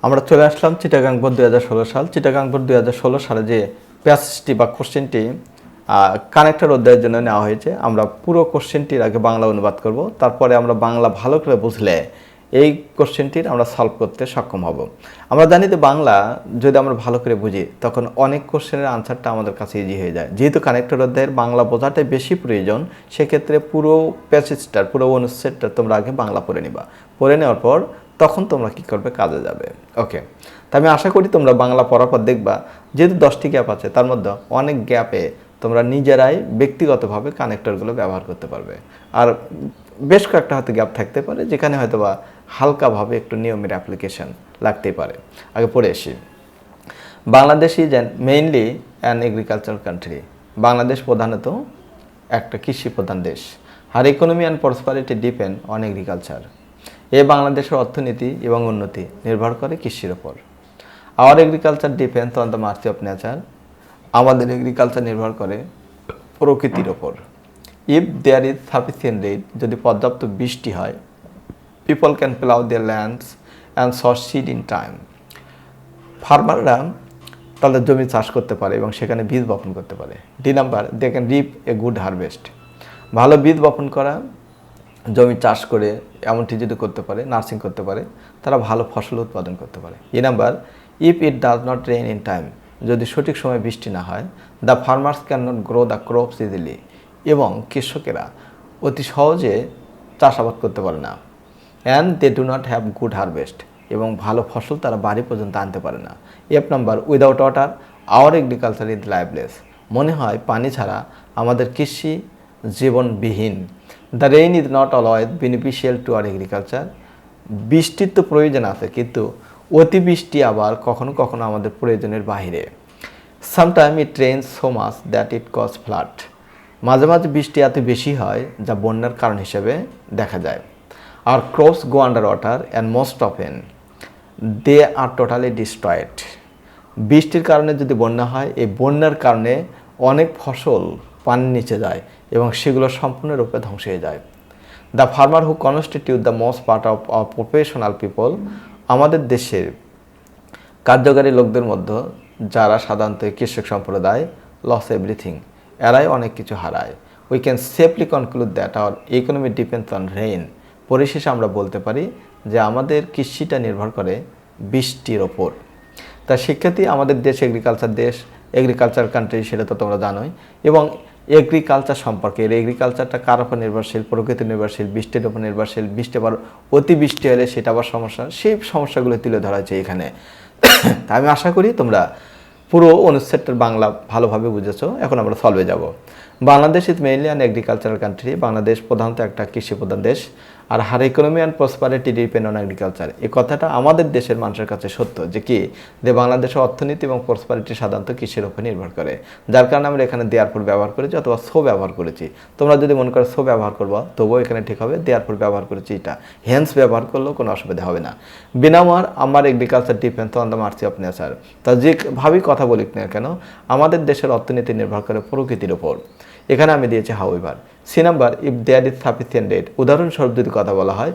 আমরা চলে আসলাম চিটাগাং বোর্ড 2016 সাল। চিটাগাং বোর্ড 2016 সালে যে প্যাসেজটি বা কোশ্চেনটি কানেক্টর অধ্যায়ের জন্য নেওয়া হয়েছে, আমরা পুরো কোশ্চেনটির আগে বাংলা অনুবাদ করব, তারপরে আমরা বাংলা ভালো করে বুঝলে এই কোশ্চেনটির আমরা সলভ করতে সক্ষম হব। আমরা জানি যে বাংলা যদি আমরা ভালো করে বুঝি তখন অনেক কোশ্চেনের আনসারটা আমাদের কাছে ইজি হয়ে যায়। যেহেতু কানেক্টর অধ্যায়ের বাংলা বোঝাটাই বেশি প্রয়োজন, সেক্ষেত্রে পুরো প্যাসেজটার পুরো অনুচ্ছেদটা তোমরা আগে বাংলা পড়ে নিবা। পড়ে নেওয়ার পর তখন তোমরা কি করবে, কাজে যাবে। ওকে, তা আমি আশা করি তোমরা বাংলা পড়ার পর দেখবা যেহেতু 10টি গ্যাপ আছে, তার মধ্যে অনেক গ্যাপে তোমরা নিজেরাই ব্যক্তিগতভাবে কানেক্টরগুলো ব্যবহার করতে পারবে। আর বেশ কয়েকটা হয়তো গ্যাপ থাকতে পারে যেখানে হয়তো বা হালকাভাবে একটু নিয়মের অ্যাপ্লিকেশন লাগতেই পারে। আগে পড়ে আসি। Bangladesh is mainly an agriculture country. Bangladesh প্রধানত একটা কৃষি প্রধান দেশ। আর economy and prosperity depend on agriculture. বাংলাদেশের অর্থনীতি এবং উন্নতি নির্ভর করে কৃষির ওপর। Our agriculture depends on the mercy of nature. আমাদের এগ্রিকালচার নির্ভর করে প্রকৃতির ওপর। If there is sufficient rain, যদি পর্যাপ্ত বৃষ্টি হয়, people can plough their lands and sow seed in time. ফার্মাররা তাদের জমি চাষ করতে পারে এবং সেখানে বীজ বপন করতে পারে। D number, they can reap a good harvest. ভালো বীজ বপন করা, জমি চাষ করে এমনটি যদি করতে পারে, নার্সিং করতে পারে, তারা ভালো ফসল উৎপাদন করতে পারে। E number, if it does not rain in time, যদি সঠিক সময় বৃষ্টি না হয়, the farmers can not grow the crops easily, এবং কৃষকেরা অতি সহজে চাষাবাদ করতে পারে না। And they do not have good harvest, এবং ভালো ফসল তারা বাড়ি পর্যন্ত আনতে পারে না। F number, without water our agriculture is lifeless. মনে হয় পানি ছাড়া আমাদের কৃষি জীবনবিহীন। The rain is not always beneficial to our agriculture. বৃষ্টির তো প্রয়োজন আছে, কিন্তু অতিবৃষ্টি আবার কখনো কখনো আমাদের প্রয়োজনের বাহিরে। Sometimes it rains so much that it cause flood. মাঝে মাঝে বৃষ্টি এত বেশি হয় যা বন্যার কারণ হিসেবে দেখা যায়। আর crops go under water and most often they are totally destroyed. বৃষ্টির কারণে যদি বন্যা হয়, এই বন্যার কারণে অনেক ফসল পানির নিচে যায় এবং সেগুলো সম্পূর্ণরূপে ধ্বংস হয়ে যায়। The farmer who constitute the most part of professional people. আমাদের দেশের কার্যকারী লোকদের মধ্যে যারা সাধারণত কৃষক সম্প্রদায়, লস এভরিথিং, এরাই অনেক কিছু হারায়। We can safely conclude that our economy depends on rain. পরিশেষে আমরা বলতে পারি যে আমাদের কৃষিটা নির্ভর করে বৃষ্টির ওপর। তা শিক্ষার্থী, আমাদের দেশ এগ্রিকালচার কান্ট্রি, সেটা তো তোমরা জানোই। এবং এগ্রিকালচার সম্পর্কে, এগ্রিকালচারটা কার উপর নির্ভরশীল? প্রকৃতি নির্ভরশীল, বৃষ্টির উপর নির্ভরশীল। বৃষ্টি আবার অতিবৃষ্টি হলে সেটা আবার সমস্যা, সেই সমস্যাগুলো তুলে ধরা হয়েছে এখানে। তা আমি আশা করি তোমরা পুরো অনুচ্ছেদটার বাংলা ভালোভাবে বুঝেছো। এখন আমরা সলভে যাব। Bangladesh is mainly an agricultural country. Bangladesh প্রধানত একটা কৃষি প্রধান দেশ। আর her economy and prosperity depend on agriculture. এই কথাটা আমাদের দেশের মানুষের কাছে সত্য যে কি, যে বাংলাদেশের অর্থনীতি এবং প্রসপারিটি সাধারণত কৃষির উপর নির্ভর করে। যার কারণে আমরা এখানে দেয়ারপুর ব্যবহার করেছি অথবা সো ব্যবহার করেছি। তোমরা যদি মনে করো সো ব্যবহার করবো, তবুও এখানে ঠিক হবে। দেয়ারপুর ব্যবহার করেছি, এটা হেন্স ব্যবহার করলেও কোনো অসুবিধা হবে না। বিনামার আমার agriculture depends on the mercy of nature. তা যেভাবেই কথা বলি না কেন, আমাদের দেশের অর্থনীতি নির্ভর করে প্রকৃতির ওপর। এখানে আমি দিয়েছি however. C number, if there is sufficient rain. উদাহরণস্বরূপ যদি কথা বলা হয়,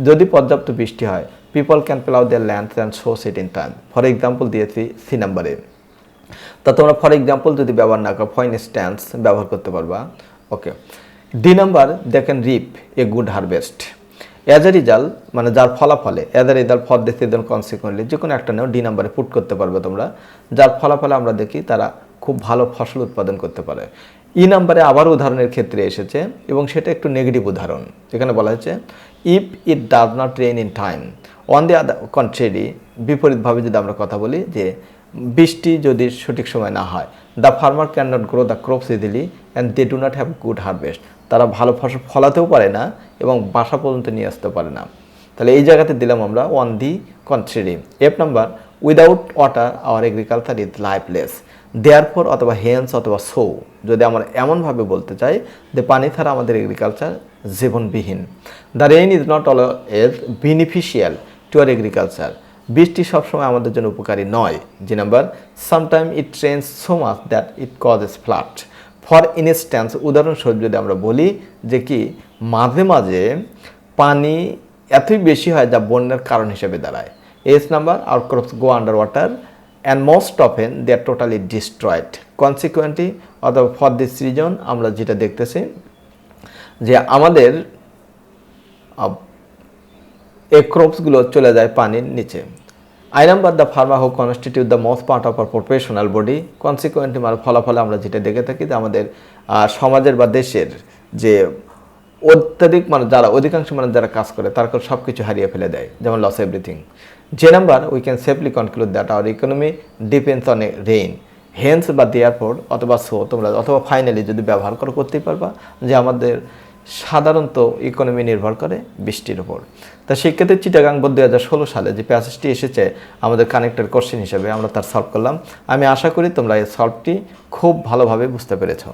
যদি পর্যাপ্ত বৃষ্টি হয়, people can plough their lands and sow seed in time. For example দিয়েছি সি নাম্বারে। তা তোমরা ফর এক্সাম্পল যদি ব্যবহার না করো, ফর ইনস্ট্যান্স ব্যবহার করতে পারবা। Okay. D number, they can reap a good harvest. As a result, মানে যার ফলাফলে, as a result for this season consequently, যে কোনো একটা নেও, ডি নাম্বারে পুট করতে পারবে তোমরা। যার ফলাফলে আমরা দেখি তারা খুব ভালো ফসল উৎপাদন করতে পারে। ই নাম্বারে আবার উদাহরণের ক্ষেত্রে এসেছে এবং সেটা একটু নেগেটিভ উদাহরণ। এখানে বলা হয়েছে if it does not rain in time. On the other contrary, বিপরীতভাবে যদি আমরা কথা বলি যে বৃষ্টি যদি সঠিক সময় না হয়, the farmer can not grow the crops easily and they do not have good harvest. তারা ভালো ফসল ফলাতেও পারে না এবং বাসা পর্যন্ত নিয়ে আসতে পারে না। তাহলে এই জায়গাতে দিলাম আমরা on the contrary. F number, without water our agriculture is lifeless. Therefore অথবা হেন্স অথবা সো যদি আমরা এমনভাবে বলতে চাই যে পানি ছাড়া আমাদের এগ্রিকালচার জীবনবিহীন। The rain is not always beneficial to our agriculture. বৃষ্টি সবসময় আমাদের জন্য উপকারী নয়। G number, sometime it rains so much that it causes flood. For instance, উদাহরণস্বরূপ যদি আমরা বলি যে কি, মাঝে মাঝে পানি এতই বেশি হয় যা বন্যার কারণ হিসেবে দাঁড়ায়। H number, our crops go underwater and most often they are totally destroyed. Consequently, অথবা for this reason আমরা যেটা দেখতেছি যে আমাদের এই ক্রপসগুলো চলে যায় পানির নিচে। I number the farmer who constitute the most part of our professional body. Consequently মানে ফলাফলে আমরা যেটা দেখে থাকি যে আমাদের সমাজের বা দেশের যে অত্যাধিক মানে যারা অধিকাংশ মানুষ যারা কাজ করে তারা সব কিছু হারিয়ে ফেলে দেয়, যেমন লস এভরিথিং। যে number we can safely conclude that our economy depends on a rain, hence বা দেয়ারফর অথবা সো তোমরা অথবা ফাইনালি যদি ব্যবহার করতেই পারবা যে আমাদের সাধারণত ইকোনমি নির্ভর করে বৃষ্টির উপর। তা সেক্ষেত্রে চিটাগাং বোর্ড 2016 সালে যে প্যাসেজটি এসেছে আমাদের কানেক্টেড কোশ্চেন হিসেবে আমরা তার সলভ করলাম। আমি আশা করি তোমরা এই সলভটি খুব ভালোভাবে বুঝতে পেরেছো।